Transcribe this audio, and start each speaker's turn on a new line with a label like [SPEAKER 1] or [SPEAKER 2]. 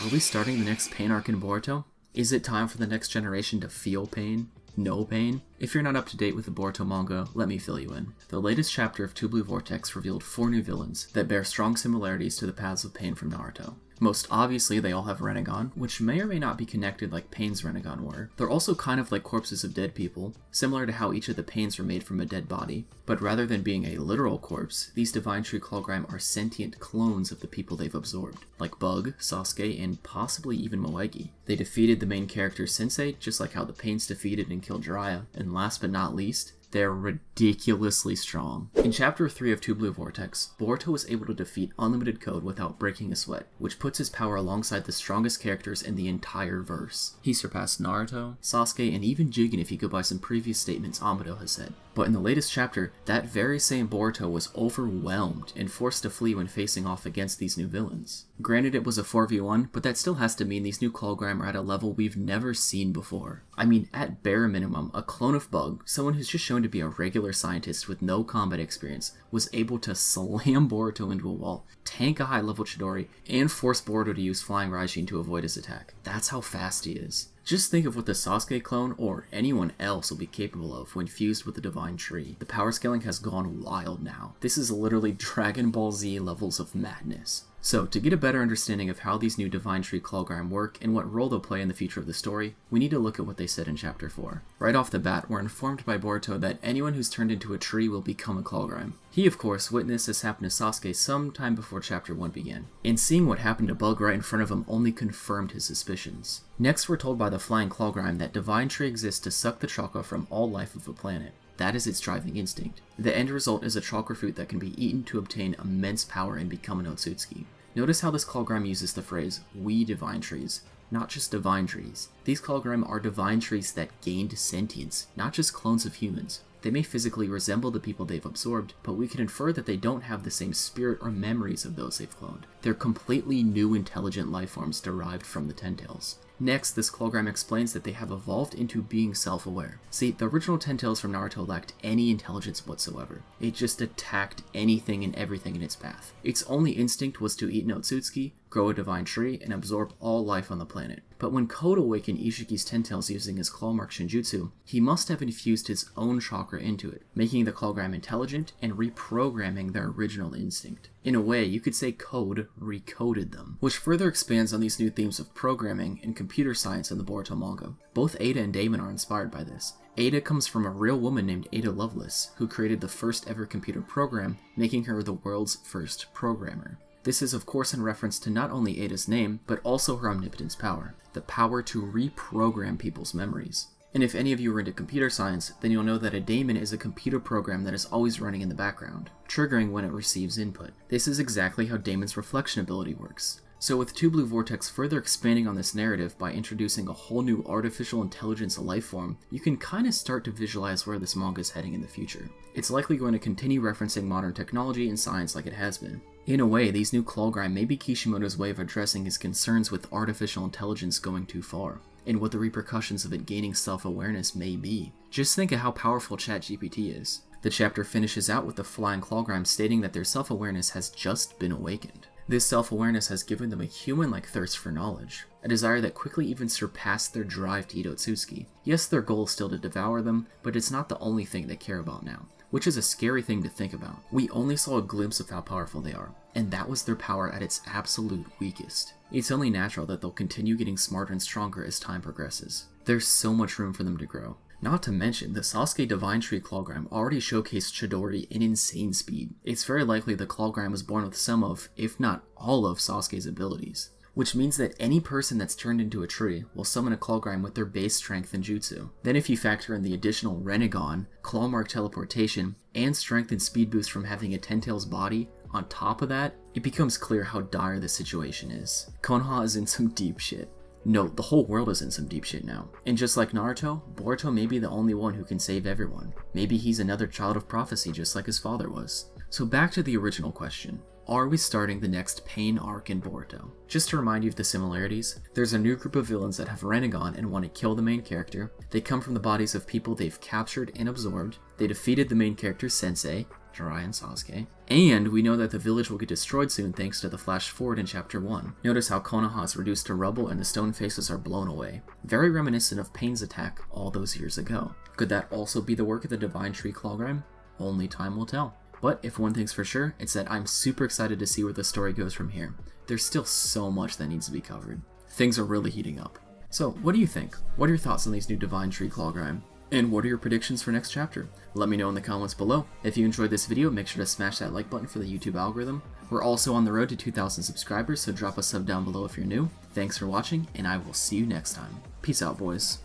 [SPEAKER 1] Are we starting the next pain arc in Boruto? Is it time for the next generation to feel pain? No pain? If you're not up to date with the Boruto manga, let me fill you in. The latest chapter of Two Blue Vortex revealed 4 new villains that bear strong similarities to the Paths of Pain from Naruto. Most obviously, they all have Rinnegan, which may or may not be connected like Pain's Rinnegan were. They're also kind of like corpses of dead people, similar to how each of the Pains were made from a dead body. But rather than being a literal corpse, these Divine Tree Clawgrime are sentient clones of the people they've absorbed, like Bug, Sasuke, and possibly even Moegi. They defeated the main character Sensei, just like how the Pains defeated and killed Jiraiya, and last but not least, they're ridiculously strong. In Chapter 3 of Two Blue Vortex, Boruto was able to defeat Unlimited Code without breaking a sweat, which puts his power alongside the strongest characters in the entire verse. He surpassed Naruto, Sasuke, and even Jigen if you go by some previous statements Amado has said. But in the latest chapter, that very same Boruto was overwhelmed and forced to flee when facing off against these new villains. Granted, it was a 4v1, but that still has to mean these new Clawgrime are at a level we've never seen before. I mean, at bare minimum, a clone of Bug, someone who's just shown to be a regular scientist with no combat experience, was able to slam Boruto into a wall, tank a high-level Chidori, and force Boruto to use Flying Raijin to avoid his attack. That's how fast he is. Just think of what the Sasuke clone, or anyone else, will be capable of when fused with the Divine Tree. The power scaling has gone wild now. This is literally Dragon Ball Z levels of madness. So, to get a better understanding of how these new Divine Tree Clawgrime work and what role they'll play in the future of the story, we need to look at what they said in Chapter 4. Right off the bat, we're informed by Boruto that anyone who's turned into a tree will become a Clawgrime. He, of course, witnessed this happen to Sasuke sometime before Chapter 1 began, and seeing what happened to Bug right in front of him only confirmed his suspicions. Next, we're told by the Flying Clawgrime that Divine Tree exists to suck the chakra from all life of the planet. That is its driving instinct. The end result is a chakra fruit that can be eaten to obtain immense power and become an Otsutsuki. Notice how this Clawgrime uses the phrase, "we divine trees," not just divine trees. These Clawgrime are divine trees that gained sentience, not just clones of humans. They may physically resemble the people they've absorbed, but we can infer that they don't have the same spirit or memories of those they've cloned. They're completely new intelligent lifeforms derived from the Ten Tails. Next, this Clawgrime explains that they have evolved into being self-aware. See, the original Ten Tails from Naruto lacked any intelligence whatsoever. It just attacked anything and everything in its path. Its only instinct was to eat an Otsutsuki, grow a divine tree, and absorb all life on the planet. But when Code awakened Ishiki's Ten Tails using his Claw Mark Shinjutsu, he must have infused his own chakra into it, making the Clawgrime intelligent and reprogramming their original instinct. In a way, you could say Code recoded them, which further expands on these new themes of programming and computer science in the Boruto manga. Both Ada and Damon are inspired by this. Ada comes from a real woman named Ada Lovelace, who created the first ever computer program, making her the world's first programmer. This is of course in reference to not only Ada's name, but also her omnipotence power, the power to reprogram people's memories. And if any of you are into computer science, then you'll know that a daemon is a computer program that is always running in the background, triggering when it receives input. This is exactly how Daemon's reflection ability works. So with Two Blue Vortex further expanding on this narrative by introducing a whole new artificial intelligence lifeform, you can kinda start to visualize where this manga is heading in the future. It's likely going to continue referencing modern technology and science like it has been. In a way, these new Clawgrime may be Kishimoto's way of addressing his concerns with artificial intelligence going too far, and what the repercussions of it gaining self-awareness may be. Just think of how powerful ChatGPT is. The chapter finishes out with the Flying Clawgrime stating that their self-awareness has just been awakened. This self-awareness has given them a human-like thirst for knowledge, a desire that quickly even surpassed their drive to eat Otsutsuki. Yes, their goal is still to devour them, but it's not the only thing they care about now, which is a scary thing to think about. We only saw a glimpse of how powerful they are, and that was their power at its absolute weakest. It's only natural that they'll continue getting smarter and stronger as time progresses. There's so much room for them to grow. Not to mention, the Sasuke Divine Tree Clawgrime already showcased Chidori in insane speed. It's very likely the Clawgrime was born with some of, if not all of, Sasuke's abilities. Which means that any person that's turned into a tree will summon a Clawgrime with their base strength and jutsu. Then if you factor in the additional Rinnegan, Claw Mark teleportation, and strength and speed boost from having a Ten Tails body, on top of that, it becomes clear how dire the situation is. Konoha is in some deep shit. No, the whole world is in some deep shit now. And just like Naruto, Boruto may be the only one who can save everyone. Maybe he's another child of prophecy just like his father was. So back to the original question. Are we starting the next Pain arc in Boruto? Just to remind you of the similarities, there's a new group of villains that have Rinnegan and want to kill the main character. They come from the bodies of people they've captured and absorbed. They defeated the main character Sensei, Jiraiya and Sasuke. And we know that the village will get destroyed soon thanks to the flash forward in Chapter 1. Notice how Konoha is reduced to rubble and the stone faces are blown away. Very reminiscent of Pain's attack all those years ago. Could that also be the work of the Divine Tree Clawgrime? Only time will tell. But if one thing's for sure, it's that I'm super excited to see where the story goes from here. There's still so much that needs to be covered. Things are really heating up. So, what do you think? What are your thoughts on these new Divine Tree Clawgrime? And what are your predictions for next chapter? Let me know in the comments below. If you enjoyed this video, make sure to smash that like button for the YouTube algorithm. We're also on the road to 2,000 subscribers, so drop a sub down below if you're new. Thanks for watching, and I will see you next time. Peace out, boys.